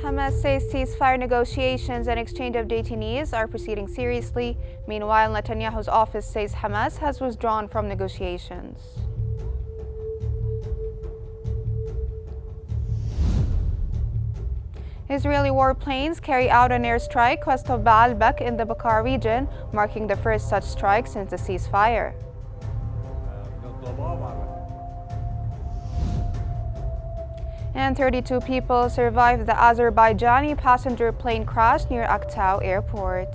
Hamas says ceasefire negotiations and exchange of detainees are proceeding seriously. Meanwhile, Netanyahu's office says Hamas has withdrawn from negotiations. Israeli warplanes carry out an airstrike west of Baalbek in the Bekaa region, marking the first such strike since the ceasefire. And 32 people survived the Azerbaijani passenger plane crash near Aktau airport.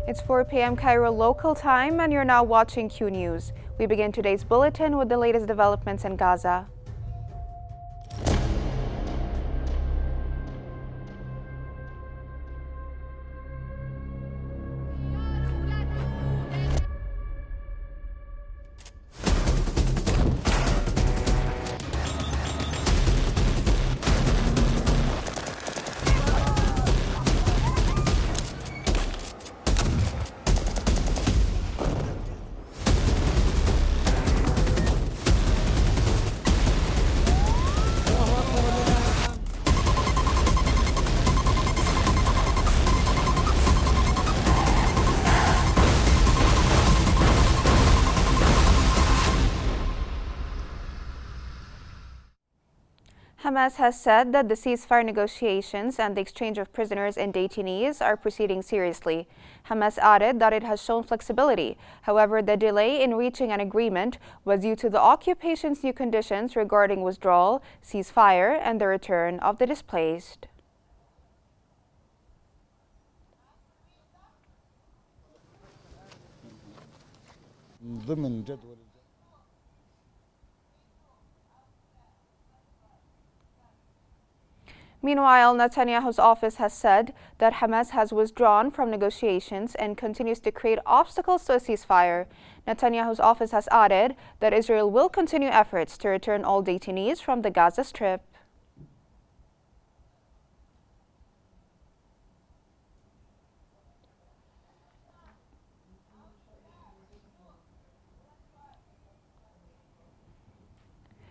It's 4 p.m. Cairo local time, and you're now watching Q News. We begin today's bulletin with the latest developments in Gaza. Hamas has said that the ceasefire negotiations and the exchange of prisoners and detainees are proceeding seriously. Hamas added that it has shown flexibility. However, the delay in reaching an agreement was due to the occupation's new conditions regarding withdrawal, ceasefire, and the return of the displaced. Meanwhile, Netanyahu's office has said that Hamas has withdrawn from negotiations and continues to create obstacles to a ceasefire. Netanyahu's office has added that Israel will continue efforts to return all detainees from the Gaza Strip.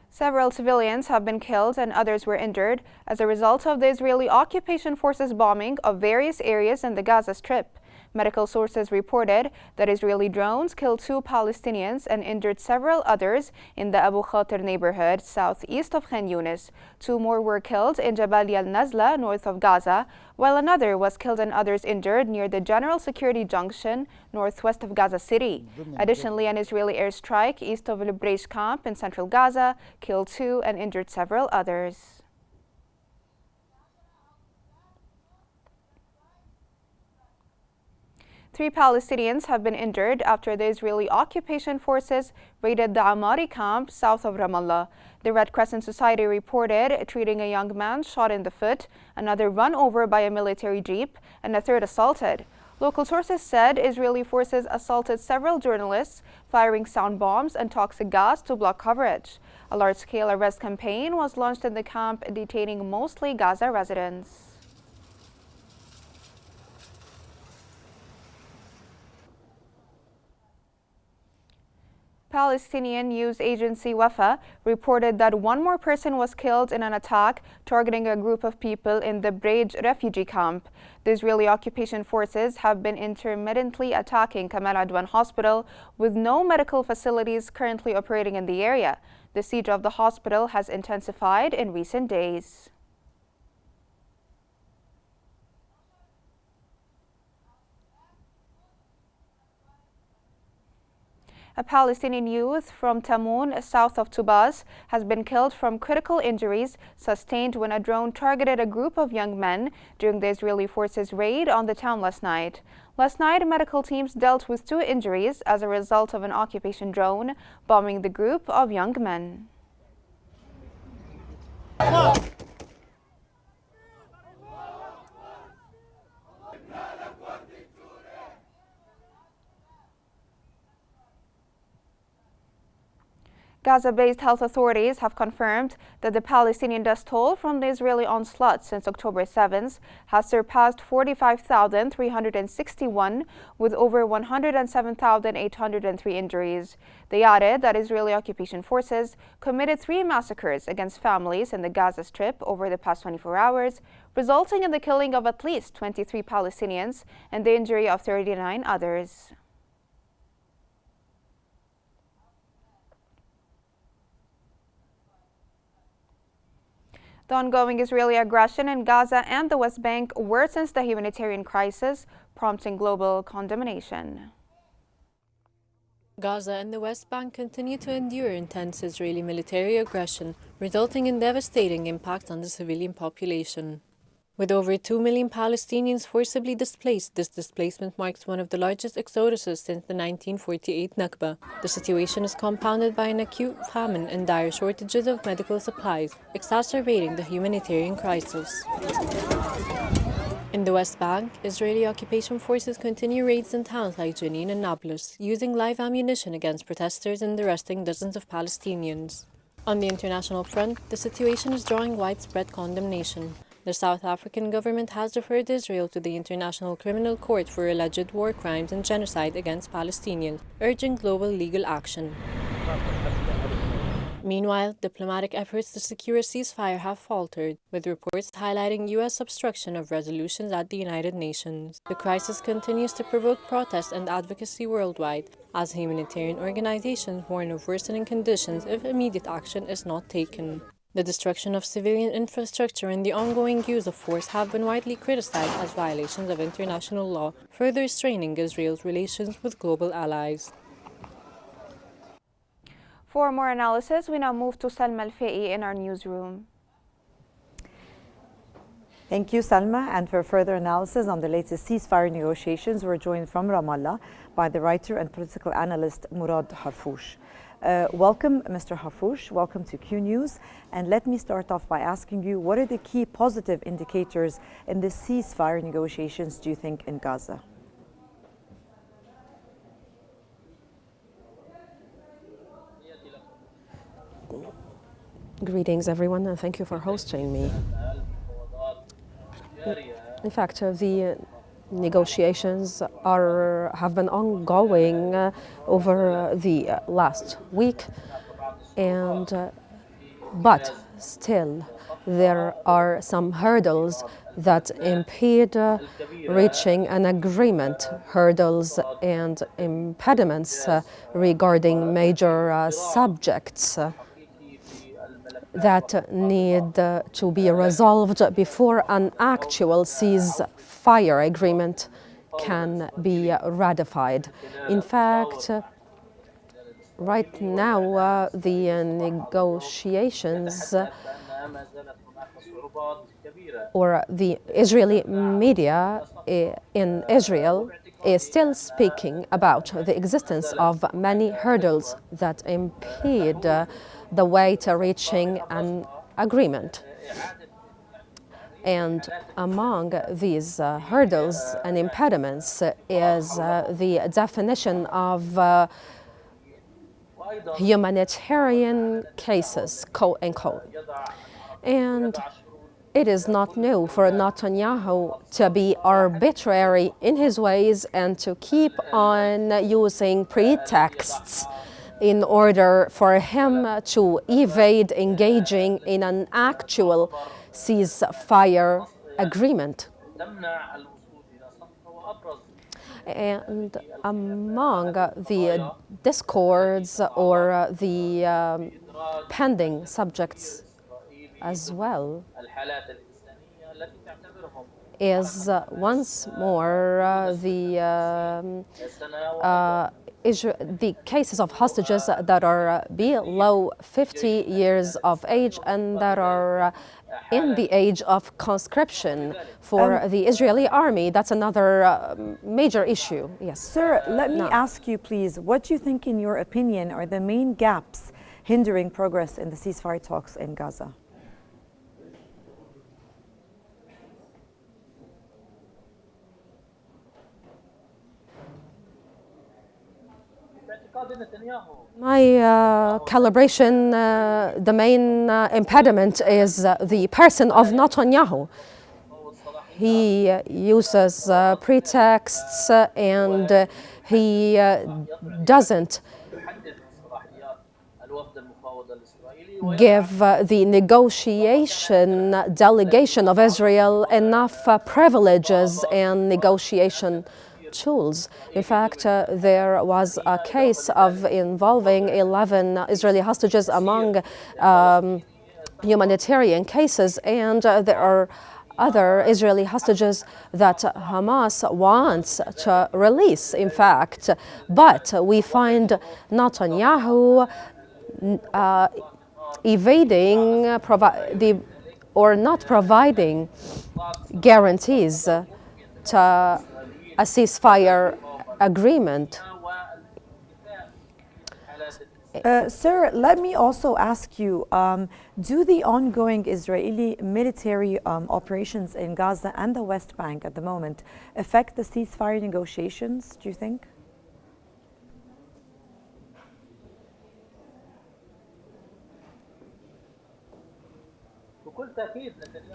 Several civilians have been killed and others were injured as a result of the Israeli occupation forces bombing of various areas in the Gaza Strip. Medical sources reported that Israeli drones killed 2 Palestinians and injured several others in the Abu Khatir neighborhood southeast of Khan Yunis. 2 more were killed in Jabal al-Nazla north of Gaza, while another was killed and others injured near the General Security Junction northwest of Gaza City. Additionally, an Israeli airstrike east of Lebreish camp in central Gaza killed 2 and injured several others. 3 Palestinians have been injured after the Israeli occupation forces raided the Amari camp south of Ramallah. The Red Crescent Society reported treating a young man shot in the foot, another run over by a military jeep, and a third assaulted. Local sources said Israeli forces assaulted several journalists, firing sound bombs and toxic gas to block coverage. A large-scale arrest campaign was launched in the camp, detaining mostly Gaza residents. Palestinian news agency Wafa reported that 1 more person was killed in an attack targeting a group of people in the Brage refugee camp. The Israeli occupation forces have been intermittently attacking Kamal Adwan Hospital, with no medical facilities currently operating in the area. The siege of the hospital has intensified in recent days. A Palestinian youth from Tamoun, south of Tubas, has been killed from critical injuries sustained when a drone targeted a group of young men during the Israeli forces' raid on the town last night. Last night, medical teams dealt with 2 injuries as a result of an occupation drone bombing the group of young men. Gaza-based health authorities have confirmed that the Palestinian death toll from the Israeli onslaught since October 7th has surpassed 45,361, with over 107,803 injuries. They added that Israeli occupation forces committed 3 massacres against families in the Gaza Strip over the past 24 hours, resulting in the killing of at least 23 Palestinians and the injury of 39 others. The ongoing Israeli aggression in Gaza and the West Bank worsens the humanitarian crisis, prompting global condemnation. Gaza and the West Bank continue to endure intense Israeli military aggression, resulting in devastating impact on the civilian population. With over 2 million Palestinians forcibly displaced, this displacement marks one of the largest exoduses since the 1948 Nakba. The situation is compounded by an acute famine and dire shortages of medical supplies, exacerbating the humanitarian crisis. In the West Bank, Israeli occupation forces continue raids in towns like Jenin and Nablus, using live ammunition against protesters and arresting dozens of Palestinians. On the international front, the situation is drawing widespread condemnation. The South African government has referred Israel to the International Criminal Court for alleged war crimes and genocide against Palestinians, urging global legal action. Meanwhile, diplomatic efforts to secure a ceasefire have faltered, with reports highlighting U.S. obstruction of resolutions at the United Nations. The crisis continues to provoke protest and advocacy worldwide, as humanitarian organizations warn of worsening conditions if immediate action is not taken. The destruction of civilian infrastructure and the ongoing use of force have been widely criticized as violations of international law, further straining Israel's relations with global allies. For more analysis, we now move to Salma Al-Fei in our newsroom. Thank you, Salma. And for further analysis on the latest ceasefire negotiations, we're joined from Ramallah by the writer and political analyst Murad Harfoush. Welcome, Mr. Harfoush. Welcome to Qnews. And let me start off by asking you, what are the key positive indicators in the ceasefire negotiations, do you think, in Gaza? Greetings, everyone, and thank you for hosting me. In fact, the negotiations have been ongoing over the last week, but still there are some hurdles that impede reaching an agreement, hurdles and impediments regarding major subjects that need to be resolved before an actual ceasefire agreement can be ratified. In fact, right now, the negotiations or the Israeli media in Israel is still speaking about the existence of many hurdles that impede the way to reaching an agreement. And among these hurdles and impediments is the definition of humanitarian cases, quote unquote. And it is not new for Netanyahu to be arbitrary in his ways and to keep on using pretexts in order for him to evade engaging in an actual ceasefire agreement. And among the discords or the pending subjects as well is once more the cases of hostages that are below 50 years of age and that are in the age of conscription for the Israeli army. That's another major issue. Yes. Sir, let me ask you, please, what do you think, in your opinion, are the main gaps hindering progress in the ceasefire talks in Gaza? My calibration, the main impediment is the person of Netanyahu. He uses pretexts and he doesn't give the negotiation delegation of Israel enough privileges and negotiation tools. In fact, there was a case of involving 11 Israeli hostages among humanitarian cases, and there are other Israeli hostages that Hamas wants to release, in fact. But we find Netanyahu evading or not providing guarantees to a ceasefire agreement. Sir, let me also ask you, do the ongoing Israeli military operations in Gaza and the West Bank at the moment affect the ceasefire negotiations, do you think?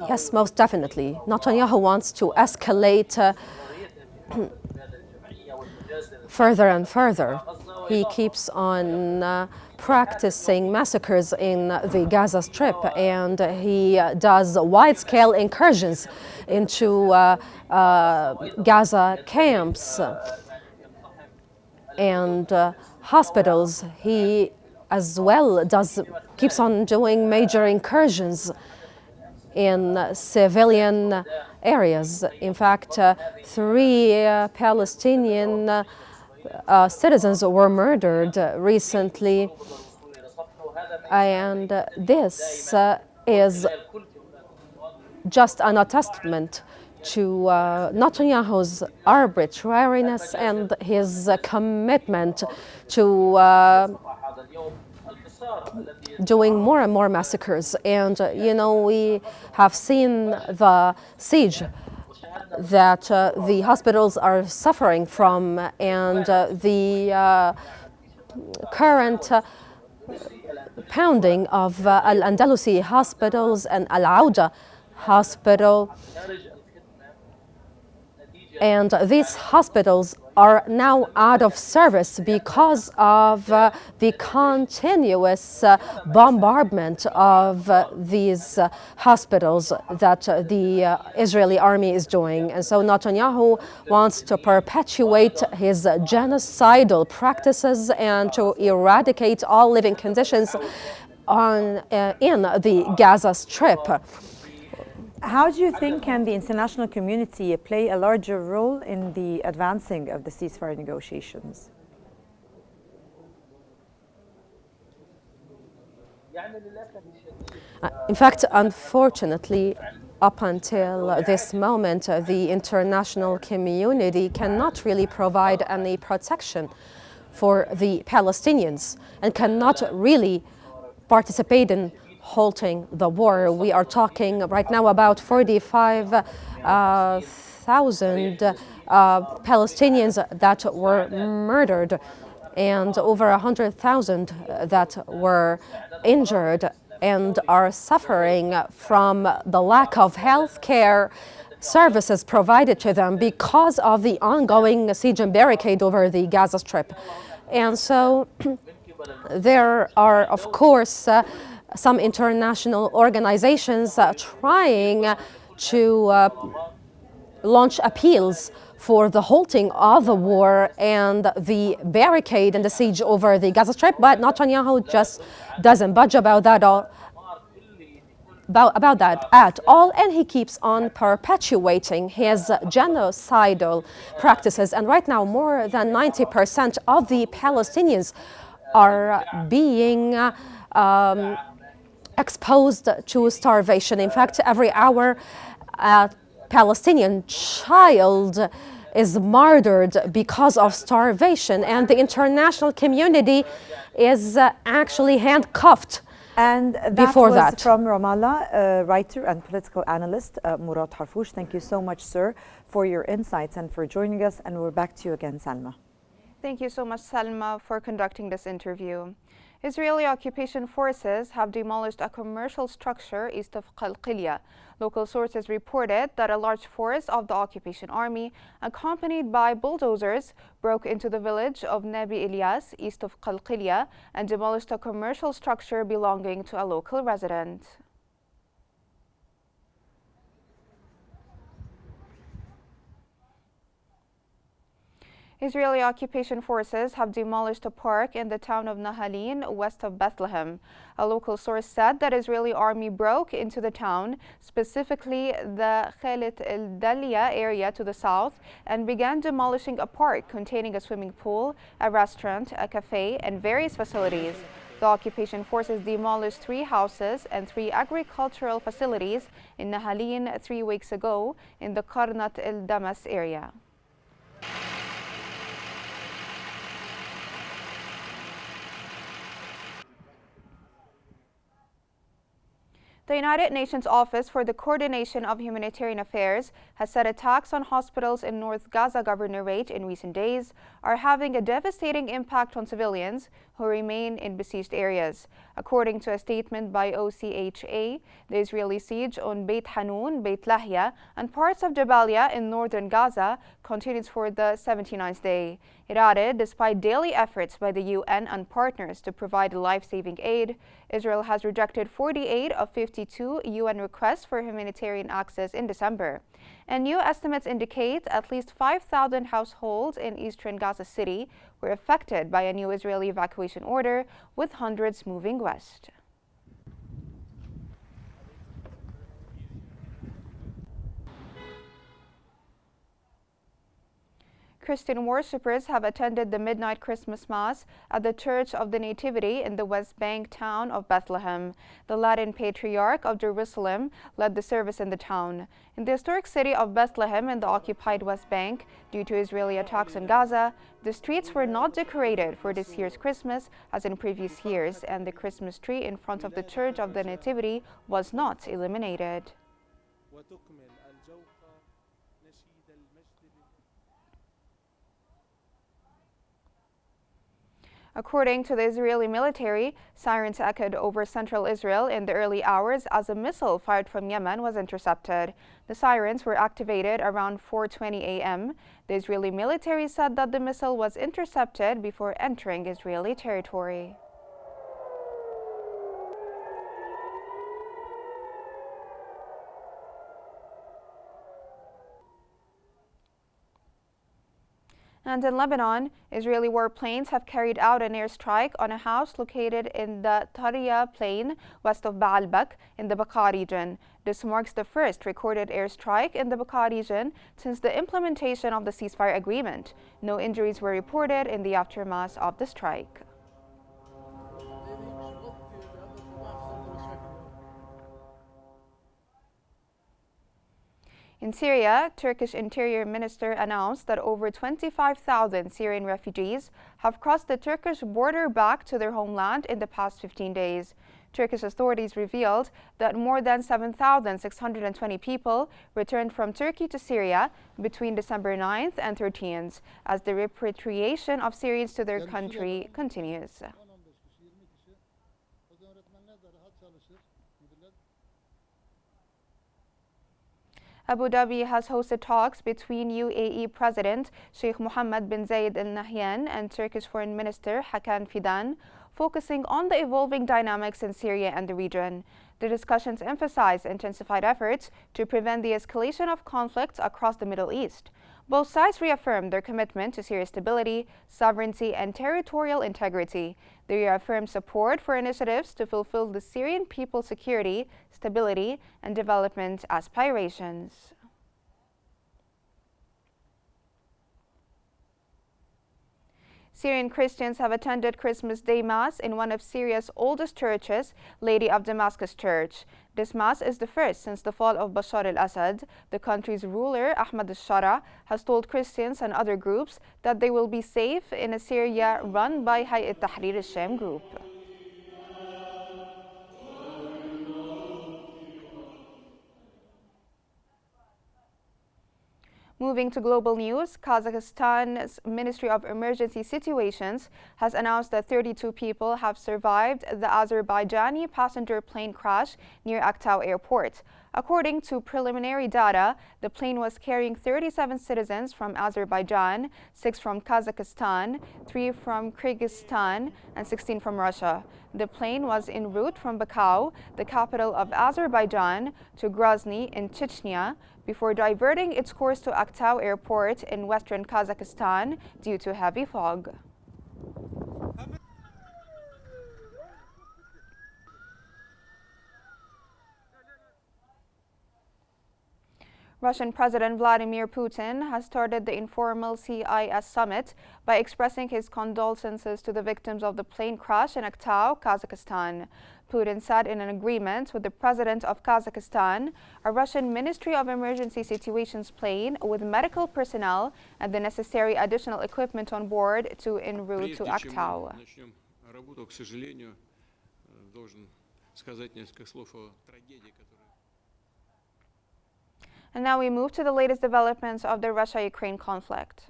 Yes, most definitely. Netanyahu wants to escalate further and further. He keeps on practicing massacres in the Gaza Strip, and he does wide-scale incursions into Gaza camps and hospitals. He as well keeps on doing major incursions in civilian areas. In fact, 3 Palestinian citizens were murdered recently, and this is just an testament to Netanyahu's arbitrariness and his commitment to doing more and more massacres. And you know, we have seen the siege that the hospitals are suffering from, and the current pounding of Al-Andalusi hospitals and Al-Auda hospital. And these hospitals are now out of service because of the continuous bombardment of these hospitals that the Israeli army is doing. And so Netanyahu wants to perpetuate his genocidal practices and to eradicate all living conditions in the Gaza Strip. How do you think can the international community play a larger role in the advancing of the ceasefire negotiations? In fact, unfortunately, up until this moment, the international community cannot really provide any protection for the Palestinians and cannot really participate in halting the war. We are talking right now about 45,000 Palestinians that were murdered and over 100,000 that were injured and are suffering from the lack of health care services provided to them because of the ongoing siege and barricade over the Gaza Strip. And so there are, of course, some international organizations trying to launch appeals for the halting of the war and the barricade and the siege over the Gaza Strip, but Netanyahu just doesn't budge about that at all, and he keeps on perpetuating his genocidal practices. And right now, more than 90% of the Palestinians are being exposed to starvation. In fact, every hour a Palestinian child is murdered because of starvation, and the international community is actually handcuffed. And that was from Ramallah, writer and political analyst Murad Harfoush. Thank you so much, sir, for your insights and for joining us. And we're back to you again, Salma. Thank you so much, Salma, for conducting this interview. Israeli occupation forces have demolished a commercial structure east of Qalqilia. Local sources reported that a large force of the occupation army, accompanied by bulldozers, broke into the village of Nabi Ilyas, east of Qalqilia, and demolished a commercial structure belonging to a local resident. Israeli occupation forces have demolished a park in the town of Nahalin, west of Bethlehem. A local source said that Israeli army broke into the town, specifically the Khalit el-Dalia area to the south, and began demolishing a park containing a swimming pool, a restaurant, a cafe, and various facilities. The occupation forces demolished 3 houses and 3 agricultural facilities in Nahalin 3 weeks ago in the Qarnat el-Damas area. The United Nations Office for the Coordination of Humanitarian Affairs has said attacks on hospitals in North Gaza Governorate in recent days are having a devastating impact on civilians who remain in besieged areas. According to a statement by OCHA, the Israeli siege on Beit Hanun, Beit Lahia, and parts of Jabalia in northern Gaza continues for the 79th day. It added, despite daily efforts by the UN and partners to provide life-saving aid, Israel has rejected 48 of 52 UN requests for humanitarian access in December. And new estimates indicate at least 5,000 households in eastern Gaza City were affected by a new Israeli evacuation order, with hundreds moving west. Christian worshippers have attended the midnight Christmas Mass at the Church of the Nativity in the West Bank town of Bethlehem. The Latin Patriarch of Jerusalem led the service in the town. In the historic city of Bethlehem in the occupied West Bank, due to Israeli attacks on Gaza, the streets were not decorated for this year's Christmas as in previous years, and the Christmas tree in front of the Church of the Nativity was not illuminated. According to the Israeli military, sirens echoed over central Israel in the early hours as a missile fired from Yemen was intercepted. The sirens were activated around 4:20 a.m. The Israeli military said that the missile was intercepted before entering Israeli territory. And in Lebanon, Israeli warplanes have carried out an airstrike on a house located in the Tariya plain west of Baalbek in the Bekaa region. This marks the first recorded airstrike in the Bekaa region since the implementation of the ceasefire agreement. No injuries were reported in the aftermath of the strike. In Syria, Turkish Interior Minister announced that over 25,000 Syrian refugees have crossed the Turkish border back to their homeland in the past 15 days. Turkish authorities revealed that more than 7,620 people returned from Turkey to Syria between December 9th and 13th, as the repatriation of Syrians to their country continues. Abu Dhabi has hosted talks between UAE President Sheikh Mohammed bin Zayed Al Nahyan and Turkish Foreign Minister Hakan Fidan, focusing on the evolving dynamics in Syria and the region. The discussions emphasized intensified efforts to prevent the escalation of conflicts across the Middle East. Both sides reaffirmed their commitment to Syria's stability, sovereignty, and territorial integrity. They reaffirmed support for initiatives to fulfill the Syrian people's security, stability, and development aspirations. Syrian Christians have attended Christmas Day Mass in one of Syria's oldest churches, Lady of Damascus Church. This Mass is the first since the fall of Bashar al-Assad. The country's ruler, Ahmad al-Shara, has told Christians and other groups that they will be safe in a Syria run by Hayat Tahrir al-Sham group. Moving to global news, Kazakhstan's Ministry of Emergency Situations has announced that 32 people have survived the Azerbaijani passenger plane crash near Aktau airport. According to preliminary data, the plane was carrying 37 citizens from Azerbaijan, 6 from Kazakhstan, 3 from Kyrgyzstan, and 16 from Russia. The plane was en route from Baku, the capital of Azerbaijan, to Grozny in Chechnya, before diverting its course to Aktau airport in western Kazakhstan due to heavy fog. Russian President Vladimir Putin has started the informal CIS summit by expressing his condolences to the victims of the plane crash in Aktau, Kazakhstan. Putin said in an agreement with the president of Kazakhstan, a Russian Ministry of Emergency Situations plane with medical personnel and the necessary additional equipment on board to en route to Aktau. And now we move to the latest developments of the Russia-Ukraine conflict.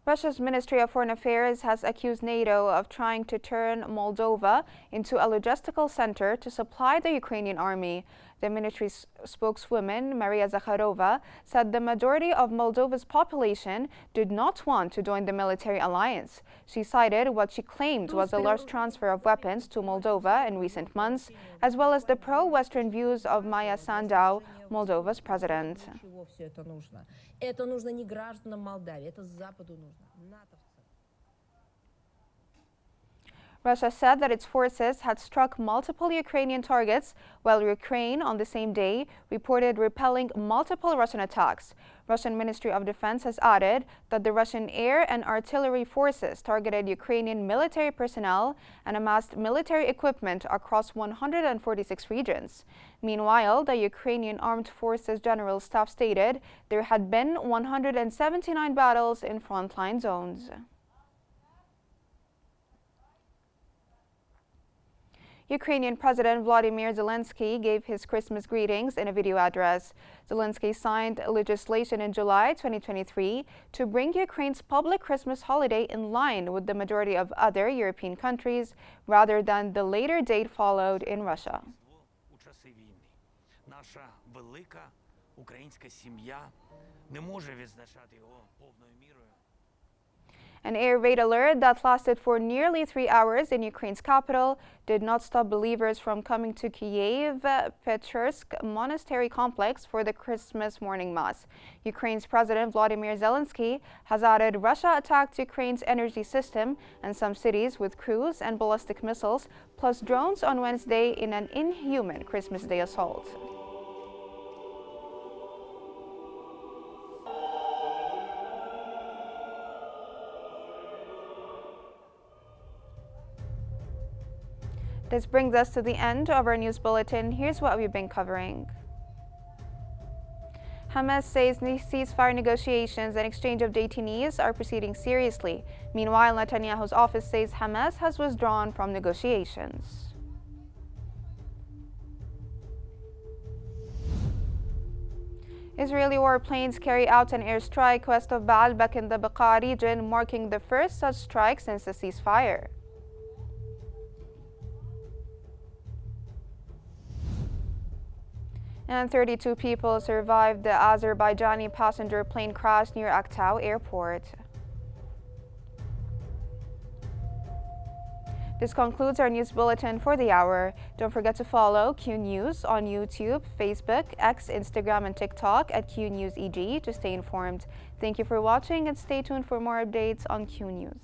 Russia's Ministry of Foreign Affairs has accused NATO of trying to turn Moldova into a logistical center to supply the Ukrainian army. The ministry's spokeswoman, Maria Zakharova, said the majority of Moldova's population did not want to join the military alliance. She cited what she claimed was a large transfer of weapons to Moldova in recent months, as well as the pro-Western views of Maya Sandu, Moldova's president. Russia said that its forces had struck multiple Ukrainian targets, while Ukraine, on the same day, reported repelling multiple Russian attacks. Russian Ministry of Defense has added that the Russian air and artillery forces targeted Ukrainian military personnel and amassed military equipment across 146 regions. Meanwhile, the Ukrainian Armed Forces General Staff stated there had been 179 battles in frontline zones. Ukrainian President Volodymyr Zelensky gave his Christmas greetings in a video address. Zelensky signed legislation in July 2023 to bring Ukraine's public Christmas holiday in line with the majority of other European countries, rather than the later date followed in Russia. An air raid alert that lasted for nearly 3 hours in Ukraine's capital did not stop believers from coming to Kiev-Pechersk monastery complex for the Christmas morning mass. Ukraine's President Volodymyr Zelensky has added Russia attacked Ukraine's energy system and some cities with cruise and ballistic missiles, plus drones on Wednesday in an inhuman Christmas Day assault. This brings us to the end of our news bulletin. Here's what we've been covering. Hamas says ceasefire negotiations and exchange of detainees are proceeding seriously. Meanwhile, Netanyahu's office says Hamas has withdrawn from negotiations. Israeli warplanes carry out an airstrike west of Baalbek in the Bekaa region, marking the first such strike since the ceasefire. And 32 people survived the Azerbaijani passenger plane crash near Aktau airport. This concludes our news bulletin for the hour. Don't forget to follow Q News on YouTube, Facebook, X, Instagram, and TikTok at Q News EG to stay informed. Thank you for watching and stay tuned for more updates on Q News.